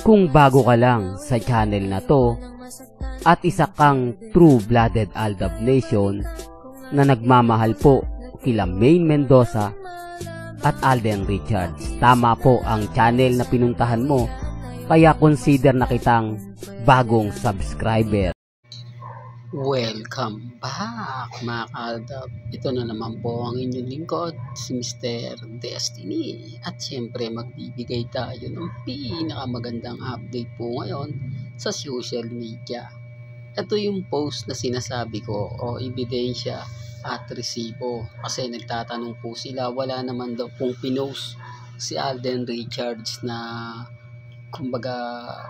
Kung bago ka lang sa channel na to at isa kang true-blooded Aldab Nation na nagmamahal po kila Maine Mendoza at Alden Richards, tama po ang channel na pinuntahan mo, kaya consider na kitang bagong subscriber. Welcome back mga kaaldab. Ito na naman po ang inyong lingkod, si Mr. Destiny. At syempre magbibigay tayo ng pinakamagandang update po ngayon sa social media. Ito yung post na sinasabi ko o ebidensya at resibo. Kasi nagtatanong po sila, wala naman daw pong pinost si Alden Richards na kumbaga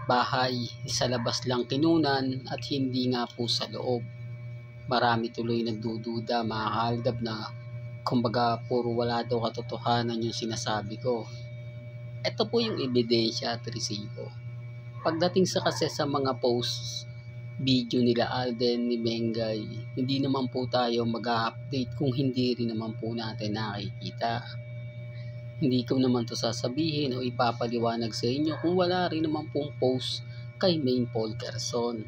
bahay sa labas lang kinunan at hindi nga po sa loob. Marami tuloy nagdududa mga kaaldab na kumbaga puro wala daw katotohanan yung sinasabi ko. Ito po yung ebidensya at resibo. Pagdating sa kasi sa mga posts video nila Alden ni Mengay, hindi naman po tayo mag-update kung hindi rin naman po natin nakikita. Hindi ko naman to sasabihin o ipapaliwanag sa inyo kung wala rin naman pong post kay Maine Polkerson.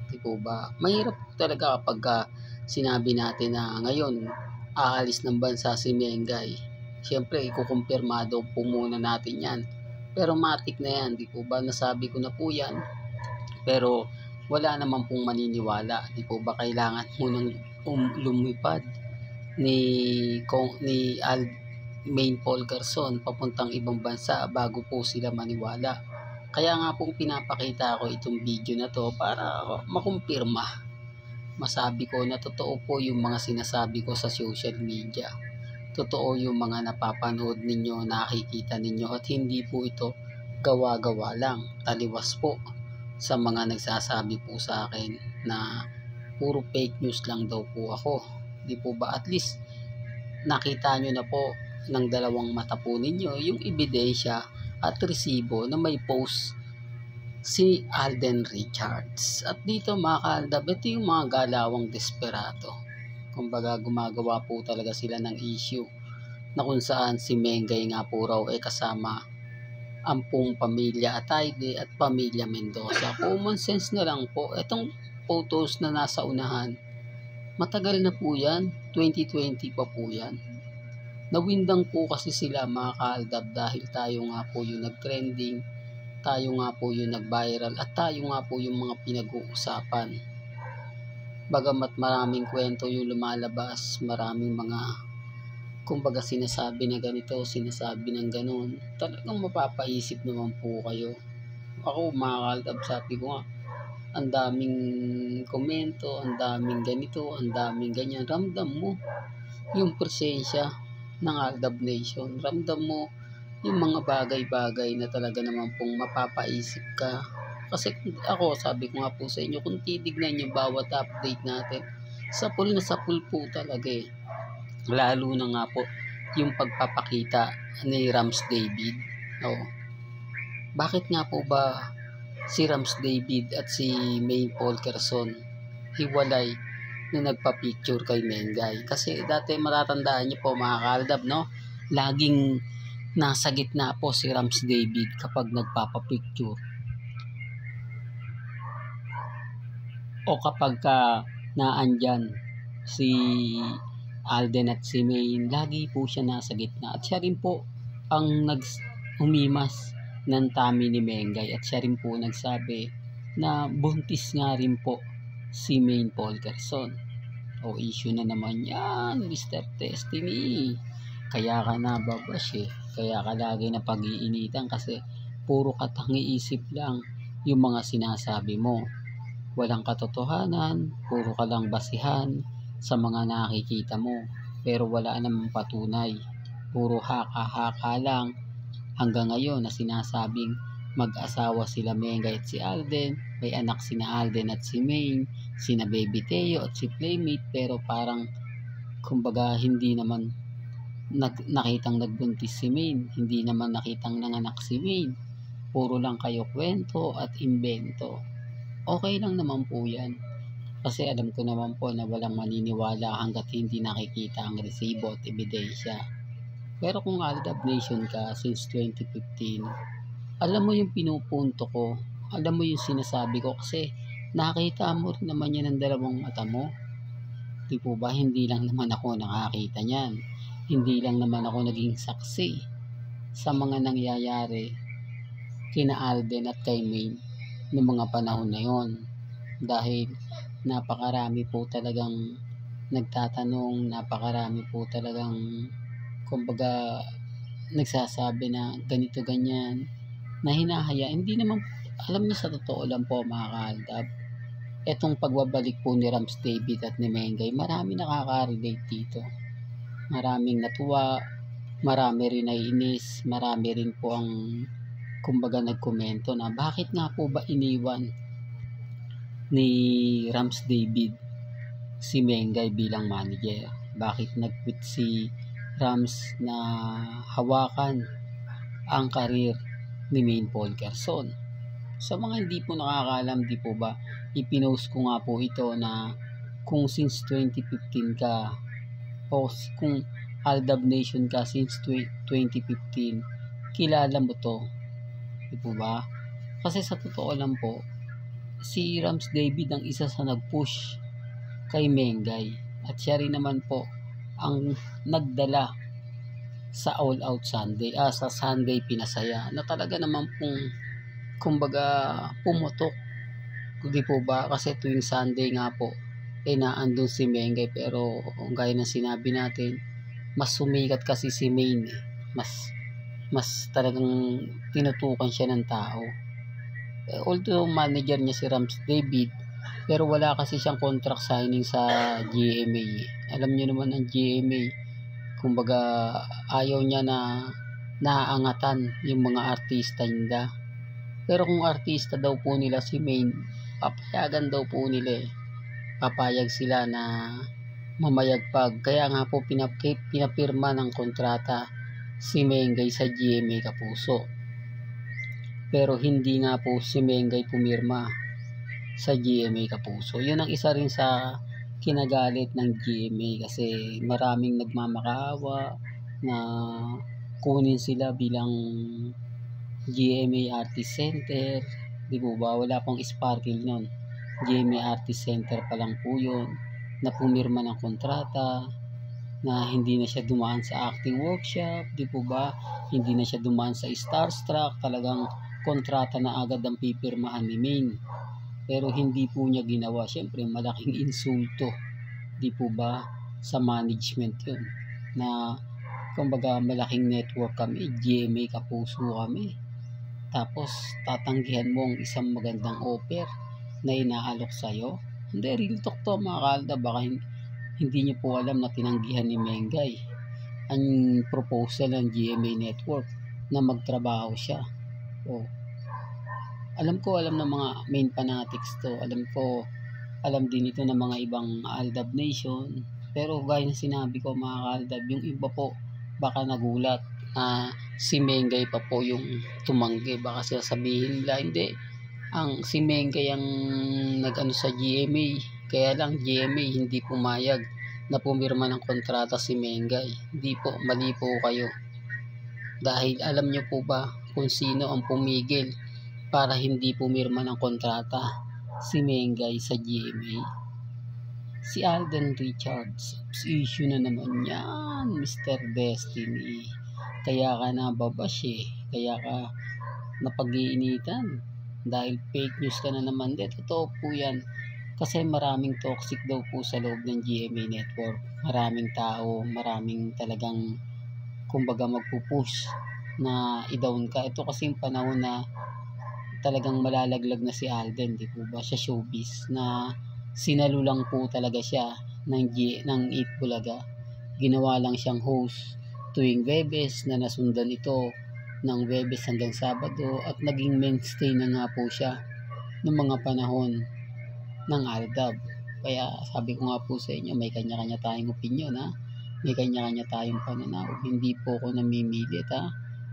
Di po ba? Mahirap po talaga kapag sinabi natin na ngayon aalis ng bansa si Mengay. Siyempre, ikukumpirmado po muna natin yan. Pero matik na yan, di po ba? Nasabi ko na po yan. Pero wala naman pong maniniwala. Di po ba kailangan munang lumipad ni Maine Polkerson papuntang ibang bansa bago po sila maniwala. Kaya nga pong pinapakita ko itong video na to para makumpirma. Masabi ko na totoo po yung mga sinasabi ko sa social media. Totoo yung mga napapanood ninyo, nakikita ninyo at hindi po ito gawa-gawa lang. Taliwas po sa mga nagsasabi po sa akin na puro fake news lang daw po ako. Di po ba at least nakita nyo na po ng dalawang mata po ninyo yung ebidensya at resibo na may post si Alden Richards. At dito mga kaaldab, ito yung mga galawang desperado. Kumbaga gumagawa po talaga sila ng issue na kung saan si Mengay nga po raw kasama ang pong pamilya Atayde at pamilya Mendoza. Common sense na lang po. Itong photos na nasa unahan, matagal na po yan, 2020 pa po yan. Nawindang po kasi sila mga kaaldab dahil tayo nga po yung nag-trending, tayo nga po yung nag-viral at tayo nga po yung mga pinag-uusapan. Bagamat maraming kwento yung lumalabas, maraming mga kumbaga sinasabi na ganito, sinasabi ng ganon, talagang mapapaisip naman po kayo. Ako mga kaaldab, sabi ko nga, ang daming komento, ang daming ganito, ang daming ganyan. Ramdam mo yung presensya ng Aldab Nation. Ramdam mo yung mga bagay-bagay na talaga naman pong mapapaisip ka. Kasi ako, sabi ko nga po sa inyo, kung titignan nyo bawat update natin, sapul na sapul po talaga eh. Lalo na nga po yung pagpapakita ni Rams David. Bakit nga po ba si Rams David at si Maine Polkerson hiwalay na nagpa-picture kay Mengay? Kasi dati matatandaan niyo po mga kaaldab, no? Laging nasa gitna po si Rams David kapag nagpapa-picture. O kapag naandyan si Alden at si Maine, lagi po siya nasa gitna. At siya rin po ang humimas ng tummy ni Mengay. At siya rin po nagsabi na buntis nga rin po si Maine Polkerson. O issue na naman yan, Mr. Destiny. Kaya ka nababash eh. Kaya ka lagi na pag-iinitan kasi puro katangi-isip lang yung mga sinasabi mo. Walang katotohanan, puro ka lang basihan sa mga nakikita mo. Pero wala namang patunay. Puro haka-haka lang hanggang ngayon na sinasabing mag-asawa sila Mengay at si Alden, may anak sina Alden at si Maine, sina Baby Teo at si Playmate, pero parang kumbaga hindi naman nakitang nagbuntis si Maine, hindi naman nakitang nanganak si Maine. Puro lang kayo kwento at imbento. Okay lang naman po yan. Kasi alam ko naman po na walang maniniwala hanggat hindi nakikita ang resibo at ebidensya. Pero kung Aldab Nation ka since 2015, Alam mo yung pinupunto ko, alam mo yung sinasabi ko kasi nakita mo rin naman yan ng dalawang mata mo. Di po ba, hindi lang naman ako nakakita niyan. Hindi lang naman ako naging saksi sa mga nangyayari kina Alden at kay Maine noong mga panahon na yon. Dahil napakarami po talagang nagtatanong, napakarami po talagang kumbaga nagsasabi na ganito ganyan, na hinahaya. Hindi naman, alam niyo sa totoo lang po mga kaaldab, etong pagbabalik po ni Rams David at ni Mengay, marami nakaka-relate dito. Maraming natuwa, marami rin naiinis, marami rin po ang kumbaga nagkomento na bakit nga po ba iniwan ni Rams David si Mengay bilang manager? Bakit nag-quit si Rams na hawakan ang karir ni Maine Polkerson? Sa mga hindi po nakakaalam, di po ba, ipinost ko nga po ito na kung since 2015 ka o kung Aldab Nation ka since 2015, kilala mo to, di po ba? Kasi sa totoo lang po, si Rams David ang isa sa nag-push kay Mengay at siya rin naman po ang nagdala sa All Out Sunday, sa Sunday Pinasaya, na talaga naman pong kumbaga pumutok, di po ba? Kasi tuwing Sunday nga po naandun si Mengay, pero gaya ng sinabi natin, mas sumikat kasi si Maine, mas talagang tinutukan siya ng tao. Although manager niya si Rams David, pero wala kasi siyang contract signing sa GMA. Alam niyo naman ang GMA, kumbaga ayaw niya na naaangatan yung mga artista nila. Pero kung artista daw po nila si Maine, papayagan daw po nila Papayag sila na mamayagpag. Kaya nga po pinapirma ng kontrata si Mengay sa GMA Kapuso. Pero hindi nga po si Mengay pumirma sa GMA Kapuso. Yun ang isa rin sa kinagalit ng GMA kasi maraming nagmamakaawa na kunin sila bilang GMA Artist Center. Di po ba? Wala pong sparkle nun. GMA Artist Center pa lang po yun, na pumirma ng kontrata, na hindi na siya dumaan sa acting workshop, di po ba? Hindi na siya dumaan sa Starstruck, talagang kontrata na agad ang pipirmahan ni Maine. Pero hindi po niya ginawa. Siyempre, malaking insulto, di po ba, sa management yun. Na, kumbaga, malaking network kami, GMA Kapuso kami. Tapos, tatanggihan mo ang isang magandang offer na inaalok sa'yo. Hindi, real talk to mga kalda. Baka hindi niyo po alam na tinanggihan ni Mengay ang proposal ng GMA Network na magtrabaho siya. Alam ng mga main fanatics to. Alam din ito ng mga ibang Aldab Nation. Pero gaya na sinabi ko mga kaaldab, yung iba po baka nagulat na si Mengay pa po yung tumanggi. Baka sasabihin nila, hindi, ang si Mengay ang nag-ano sa GMA, kaya lang GMA hindi pumayag na pumirma ng kontrata si Mengay. Hindi po, mali po kayo. Dahil alam nyo po ba kung sino ang pumigil para hindi pumirma ng kontrata si Mengay sa GMA? Si Alden Richards. Issue na naman yan, Mr. Destiny. Kaya ka nababash kaya ka napag-iinitan dahil fake news ka na naman. Totoo po yan. Kasi maraming toxic daw po sa loob ng GMA Network. Maraming tao, maraming talagang kumbaga magpupush na i-down ka. Ito kasi yung panahon na talagang malalaglag na si Alden, di po ba? Siya showbiz na sinalulang po talaga siya ng 8 Bulaga. Ginawa lang siyang host tuwing Webes na nasundan ito ng Webes hanggang Sabado at naging mainstay na nga po siya noong mga panahon ng Aldab. Kaya sabi ko nga po sa inyo, may kanya-kanya tayong opinion may kanya-kanya tayong pananaw. Hindi po ako namimilit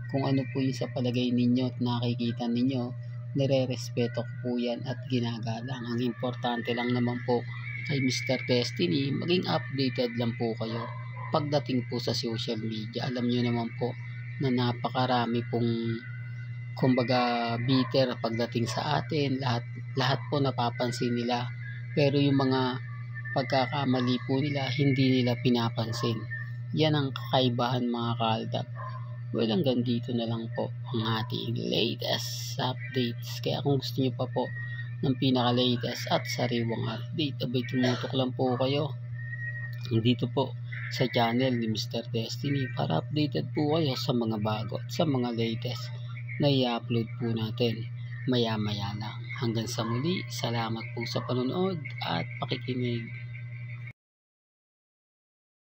kung ano po yung sa palagay ninyo at nakikita ninyo, nire-respeto ko po yan at ginagalang. Ang importante lang naman po kay Mr. Destiny, maging updated lang po kayo pagdating po sa social media. Alam nyo naman po na napakarami pong kumbaga bitter pagdating sa atin, lahat po napapansin nila. Pero yung mga pagkakamali po nila, hindi nila pinapansin. Yan ang kakaibahan mga kaaldab. Well, hanggang dito na lang po ang ating latest updates. Kaya kung gusto niyo pa po ng pinaka-latest at sariwang update, abay tumutok lang po kayo dito po sa channel ni Mr. Destiny para updated po kayo sa mga bago at sa mga latest na i-upload po natin maya-maya lang. Hanggang sa muli, salamat po sa panonood at pakikinig.